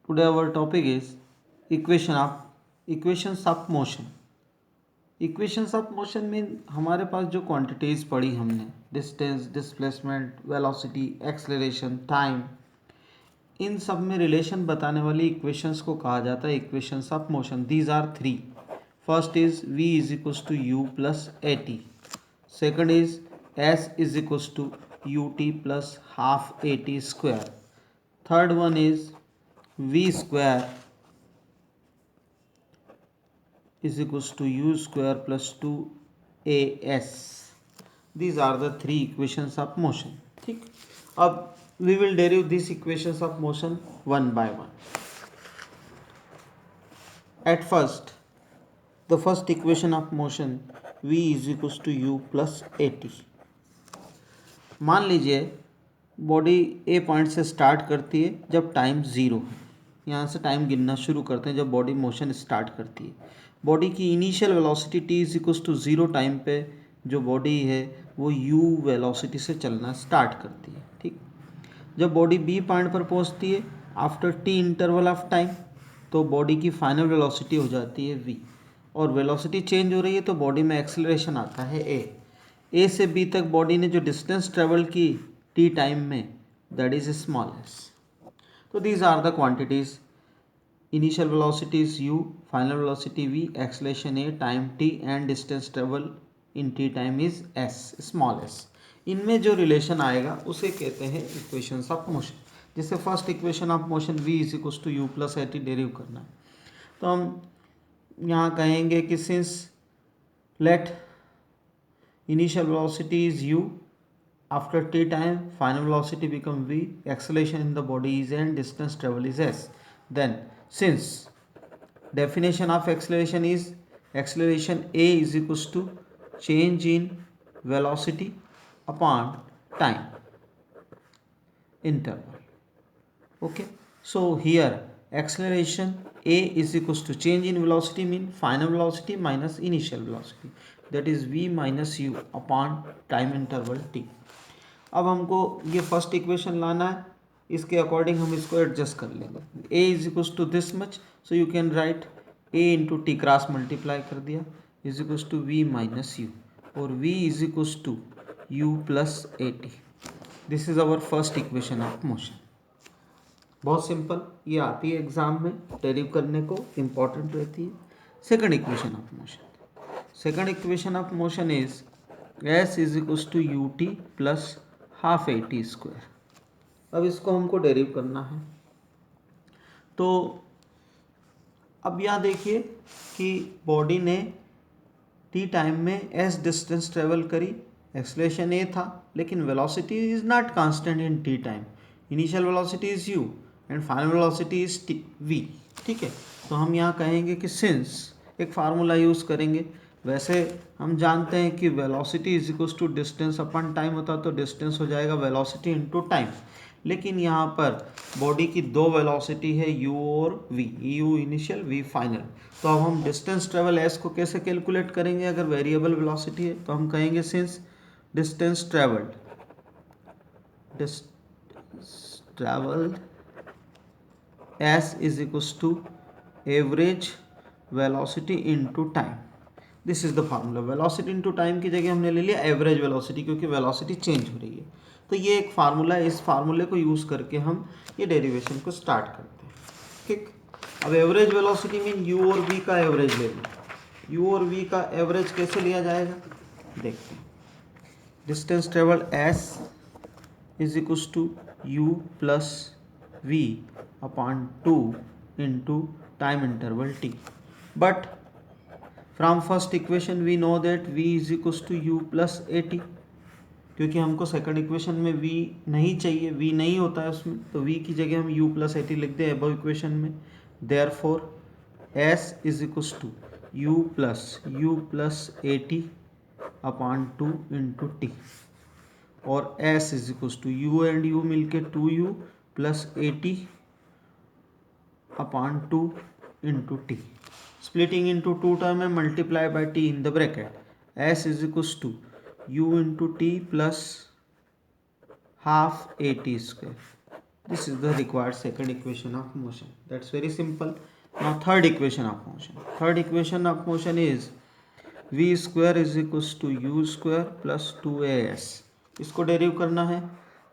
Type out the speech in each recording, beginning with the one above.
Today our topic is equations of motion. Equations of motion में हमारे पास जो क्वांटिटीज़ पढ़ी हमने, distance, displacement, velocity, acceleration, time, इन सब में रिलेशन बताने वाली इक्वेशंस को कहा जाता है equations of motion. These are three. First is v is equals to you plus A t. Second is s is equals to U T plus half A T square. Third one is v square is equals to u square plus 2as. These are the three equations of motion. ठीक. अब we will derive these equations of motion one by one. At first, the first equation of motion v is equals to u plus at. मान लीजिए body ए point से start करती है जब time zero है. यहाँ से टाइम गिनना शुरू करते हैं जब बॉडी मोशन स्टार्ट करती है. बॉडी की initial velocity t is equals to zero time पे जो बॉडी है वो यू वेलोसिटी से चलना स्टार्ट करती है. ठीक. जब बॉडी बी पॉइंट पर पहुंचती है after T interval of time तो बॉडी की फाइनल वेलोसिटी हो जाती है वी और वेलोसिटी चेंज हो रही है तो बॉडी में एक्सेलरेशन आता है ए से बी तक बॉडी ने जो डिस्टेंस ट्रेवल की टी टाइम में दैट इज स्मॉल एस. तो these are the quantities. Initial velocity is u, final velocity v, acceleration a, time t and distance travel in t time is s, small s. इनमें जो relation आएगा उसे कहते हैं equations of motion. जिससे first equation of motion v is equals to you plus A t derive करना है. तो हम यहाँ कहेंगे कि since let initial velocity is u, after t time final velocity become v, acceleration in the body is n, distance travel is s. Then since definition of acceleration is acceleration a is equals to change in velocity upon time interval. Okay, so here acceleration a is equals to change in velocity mean final velocity minus initial velocity, that is v minus u upon time interval t. अब हमको ये first equation लाना है, इसके according हम इसको adjust कर लेंगे. a is equals to this much, so you can write a into t cross multiply कर दिया is equals to v minus u और v is equals to u plus A t. This is our first equation of motion. बहुत simple, ये आती है exam में, डेरिव करने को इम्पॉर्टेंट रहती है. Second equation of motion. Second equation of motion is s is equals to U T plus half A T square. अब इसको हमको डेरिव करना है. तो अब यहाँ देखिए कि बॉडी ने टी टाइम में एस डिस्टेंस ट्रेवल करी, एक्सेलरेशन ए था लेकिन velocity is not constant in T time. Initial velocity is you and final velocity is T V. ठीक है. तो हम यहाँ कहेंगे कि सिंस एक फार्मूला यूज़ करेंगे. वैसे हम जानते हैं कि velocity is equals to distance upon time होता तो डिस्टेंस हो जाएगा वेलोसिटी इनटू टाइम. लेकिन यहाँ पर बॉडी की दो वेलोसिटी है u और v, u initial v final. तो अब हम डिस्टेंस ट्रेवल s को कैसे कैलकुलेट करेंगे अगर वेरिएबल वेलोसिटी है. तो हम कहेंगे since distance travelled s is equals to average velocity into time. This is the formula. Velocity into time की जगह हमने ले लिया एवरेज वेलोसिटी क्योंकि वेलोसिटी चेंज हो रही है. तो ये एक फार्मूला है, इस फार्मूले को यूज़ करके हम ये डेरिवेशन को स्टार्ट करते हैं. ठीक. अब एवरेज वेलोसिटी मीन u और v का एवरेज ले लो. u और v का एवरेज कैसे लिया जाएगा देखते हैं. Distance travel s is equals to u plus v upon 2 into time interval t. But from first equation we know that v is equals to u plus A t. क्योंकि हमको second equation में v नहीं चाहिए, v नहीं होता है उसमें, तो v की जगह हम u प्लस ए टी लिख दें अबव इक्वेशन में. Therefore s is equals to u plus A t upon 2 into t और s is equals to u and u मिलके 2u प्लस ए t upon 2 into t. Splitting into 2 term है, multiply by t in the bracket. s is equals to u into T plus half A T square. This is the required second equation of motion. That's very simple. Now third equation of motion. Third equation of motion is v square is equals to u square plus 2as. इसको डेरिव करना है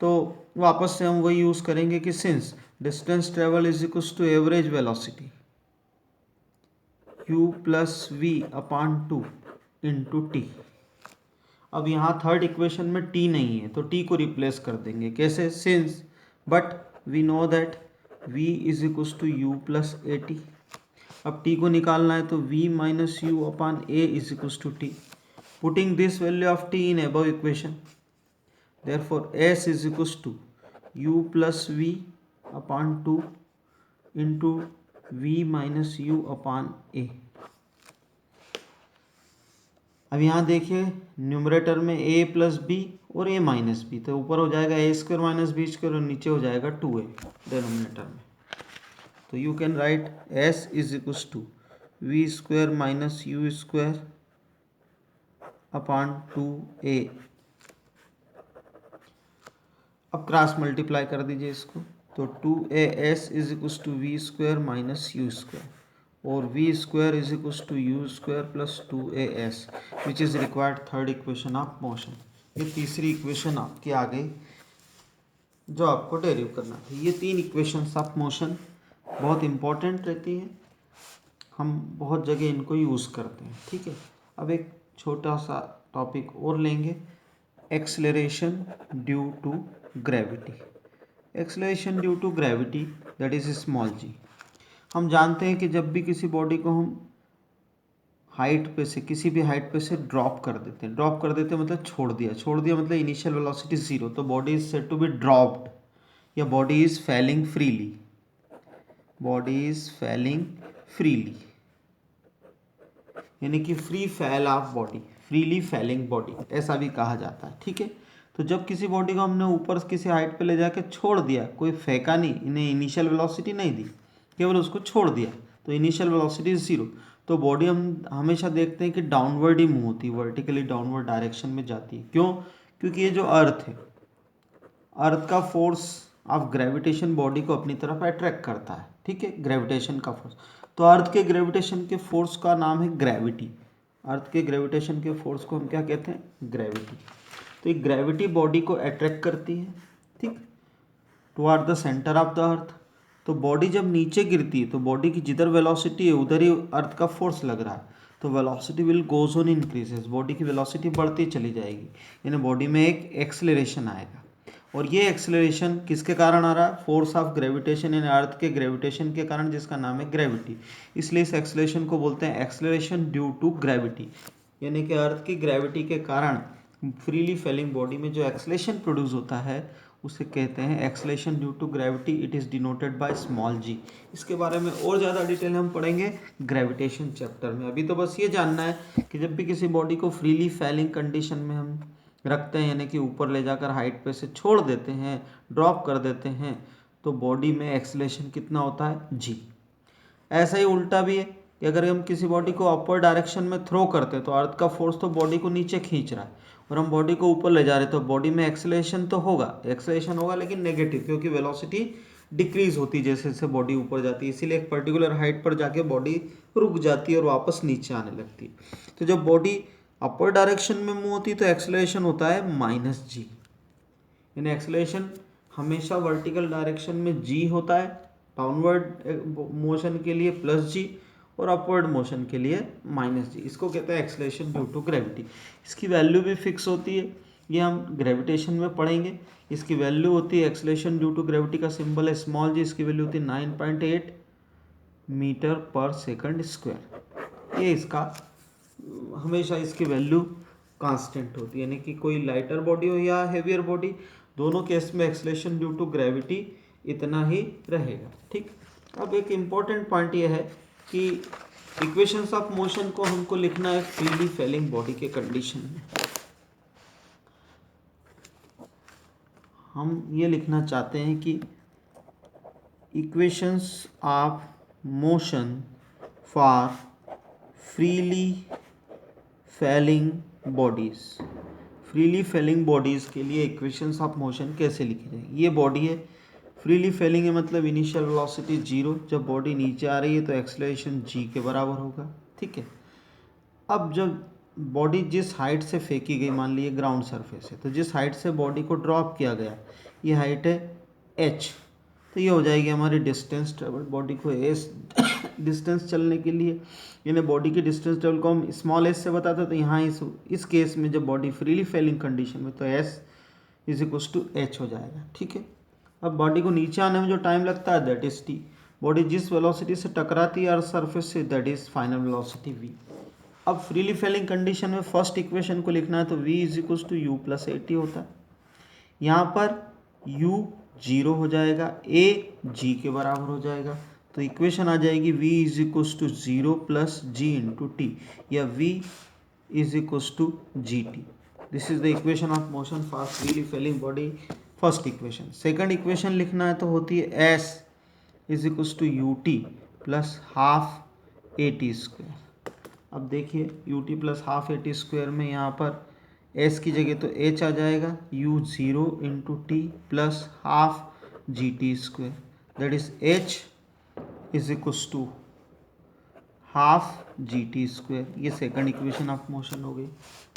तो वापस से हम वही use करेंगे कि since distance travel is equals to average velocity u plus v upon 2 into t. अब यहाँ थर्ड इक्वेशन में t नहीं है तो t को रिप्लेस कर देंगे. कैसे? Since but we know that v is equals to u plus A t. अब t को निकालना है तो v minus u upon a is equals to t. Putting this value of t in above equation, therefore s is equals to u plus v upon 2 into v minus u upon a. अब यहाँ देखिए numerator में a plus b और a minus b, तो ऊपर हो जाएगा a square minus b square और नीचे हो जाएगा 2a डिनोमिनेटर में. तो you can write s is equals to v square minus u square upon 2a. अब क्रॉस मल्टीप्लाई कर दीजिए इसको, तो 2as is equals to v square minus u square और v square is equals to you square plus 2as which is required third equation of motion. ये तीसरी equation आपकी आ गई जो आपको डेरिव करना था. ये तीन इक्वेशंस ऑफ मोशन बहुत इंपॉर्टेंट रहती हैं, हम बहुत जगह इनको यूज़ करते हैं. ठीक है, अब एक छोटा सा टॉपिक और लेंगे, acceleration due to gravity. Acceleration due to gravity that is small g. हम जानते हैं कि जब भी किसी बॉडी को हम हाइट पे से किसी भी हाइट पे से ड्रॉप कर देते हैं मतलब छोड़ दिया मतलब इनिशियल वेलोसिटी 0, तो body is said to be dropped या बॉडी इज फैलिंग फ्रीली, यानी कि free fall of body, freely falling body ऐसा भी कहा जाता है. ठीक है, तो जब किसी बॉडी को हमने ऊपर किसी हाइट पे ले जाके छोड़ दिया, कोई फेंका नहीं, इन्हें इनिशियल वेलोसिटी नहीं दी, केवल उसको छोड़ दिया, तो इनिशियल वेलोसिटी 0, तो बॉडी हम हमेशा देखते हैं कि डाउनवर्ड ही मूव होती है, वर्टिकली डाउनवर्ड डायरेक्शन में जाती है. क्यों? क्योंकि ये जो अर्थ है, अर्थ का फोर्स ऑफ ग्रेविटेशन बॉडी को अपनी तरफ अट्रैक्ट करता है. ठीक है, ग्रेविटेशन का फोर्स. तो अर्थ के ग्रेविटेशन के फोर्स का नाम है ग्रेविटी. अर्थ के ग्रेविटेशन के फोर्स को हम क्या कहते हैं? ग्रेविटी. तो एक ग्रेविटी बॉडी को अट्रैक्ट करती है, ठीक, toward the centre of the earth. तो बॉडी जब नीचे गिरती है तो बॉडी की जिधर वेलोसिटी है उधर ही अर्थ का फोर्स लग रहा है, तो velocity will goes on increases, body की वेलोसिटी बढ़ती चली जाएगी, यानी बॉडी में एक एक्सेलरेशन आएगा. और ये एक्सेलरेशन किसके कारण आ रहा है? फोर्स ऑफ ग्रेविटेशन, यानी अर्थ के ग्रेविटेशन के कारण, जिसका नाम है ग्रेविटी. इसलिए इस एक्सेलरेशन को बोलते हैं एक्सेलरेशन ड्यू टू ग्रेविटी, यानी कि अर्थ की ग्रेविटी के कारण फ्रीली फैलिंग बॉडी में जो एक्सेलरेशन प्रोड्यूस होता है उसे कहते हैं acceleration due to gravity. It is denoted by small g. इसके बारे में और ज़्यादा डिटेल हम पढ़ेंगे ग्रेविटेशन चैप्टर में. अभी तो बस ये जानना है कि जब भी किसी बॉडी को फ्रीली फैलिंग कंडीशन में हम रखते हैं, यानी कि ऊपर ले जाकर हाइट पे से छोड़ देते हैं, ड्रॉप कर देते हैं, तो बॉडी में एक्सेलरेशन कितना होता है? जी. ऐसा ही उल्टा भी है कि अगर हम किसी बॉडी को अपर डायरेक्शन में थ्रो करते हैं तो अर्थ का फोर्स तो बॉडी को नीचे खींच रहा है और हम बॉडी को ऊपर ले जा रहे हैं, तो बॉडी में एक्सेलरेशन तो होगा, एक्सेलरेशन होगा लेकिन नेगेटिव, क्योंकि वेलोसिटी डिक्रीज होती है जैसे जैसे बॉडी ऊपर जाती है. इसीलिए एक पर्टिकुलर हाइट पर जाके बॉडी रुक जाती है और वापस नीचे आने लगती है. तो जब बॉडी अपर डायरेक्शन में मूव होती है तो एक्सेलरेशन होता है माइनस जी, यानी एक्सेलरेशन हमेशा वर्टिकल डायरेक्शन में जी होता है, डाउनवर्ड मोशन के लिए प्लस जी और अपवर्ड मोशन के लिए माइनस जी. इसको कहते हैं एक्सेलरेशन ड्यू टू ग्रेविटी. इसकी वैल्यू भी फिक्स होती है, ये हम ग्रेविटेशन में पढ़ेंगे. इसकी वैल्यू होती है एक्सेलरेशन ड्यू टू ग्रेविटी का सिंबल है स्मॉल जी, इसकी वैल्यू होती है 9.8 मीटर पर सेकंड स्क्वायर. ये इसका हमेशा इसकी वैल्यू कांस्टेंट होती है, यानी कि कोई लाइटर बॉडी हो या हेवियर बॉडी, दोनों केस में एक्सेलरेशन ड्यू टू ग्रेविटी इतना ही रहेगा. ठीक, अब एक इम्पॉर्टेंट पॉइंट ये है कि इक्वेशंस ऑफ मोशन को हमको लिखना है फ्रीली फैलिंग बॉडी के कंडीशन में. हम ये लिखना चाहते हैं कि equations of motion for freely falling bodies. Freely falling bodies के लिए इक्वेशंस ऑफ मोशन कैसे लिखी जाएगी? ये बॉडी है, फ्रीली फैलिंग है मतलब इनिशियल वेलोसिटी 0, जब बॉडी नीचे आ रही है तो एक्सेलरेशन g के बराबर होगा, ठीक है। अब जब बॉडी जिस हाइट से फेंकी गई, मान लीजिए ग्राउंड सरफेस है, तो जिस हाइट से बॉडी को ड्रॉप किया गया ये हाइट है h, तो ये हो जाएगी हमारी डिस्टेंस ट्रेवल। बॉडी को एस डिस्टेंस चलने के लिए, यानी बॉडी की डिस्टेंस ट्रेवल को हम स्मॉल एस से बताते हैं, तो यहाँ इस केस में जब बॉडी फ्रीली फेलिंग कंडीशन में तो S is equals to H हो जाएगा, ठीक है। अब बॉडी को नीचे आने में जो टाइम लगता है दैट इज टी। बॉडी जिस वेलोसिटी से टकराती है अर्थ सरफेस से that is final velocity V. अब फ्रीली फेलिंग कंडीशन में फर्स्ट इक्वेशन को लिखना है तो v is equals to you plus A T होता है। यहाँ पर u 0 हो जाएगा, a g के बराबर हो जाएगा, तो इक्वेशन आ जाएगी v is equals to 0 plus G into T, या v is equals to G T. This is the equation of motion for freely falling body, first equation. Second equation लिखना है तो होती है s is equals to U T plus half A T square. अब देखिए U T plus half A T square में यहाँ पर s की जगह तो h आ जाएगा, u 0 into T plus half G T square, that is h is equals to half G T square. ये सेकंड इक्वेशन ऑफ मोशन हो गई।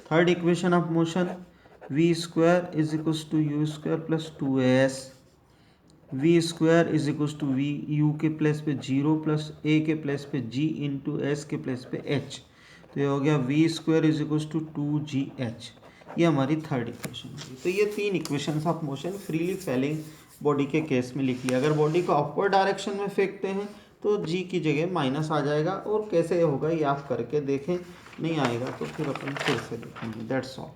Third equation of motion v square is equals to you square plus 2as, v square is equals to v u के place पे 0 plus a के place पे g into S के place पे h, तो ये हो गया v square is equals to 2gh। ये हमारी थर्ड इक्वेशन होगी। तो ये तीन equations of motion freely falling body के केस में लिख लिया। अगर बॉडी को अपवर्ड डायरेक्शन में फेंकते हैं तो g की जगह माइनस आ जाएगा, और कैसे होगा ये आप करके देखें, नहीं आएगा तो फिर अपन फिर से देखेंगे। That's all.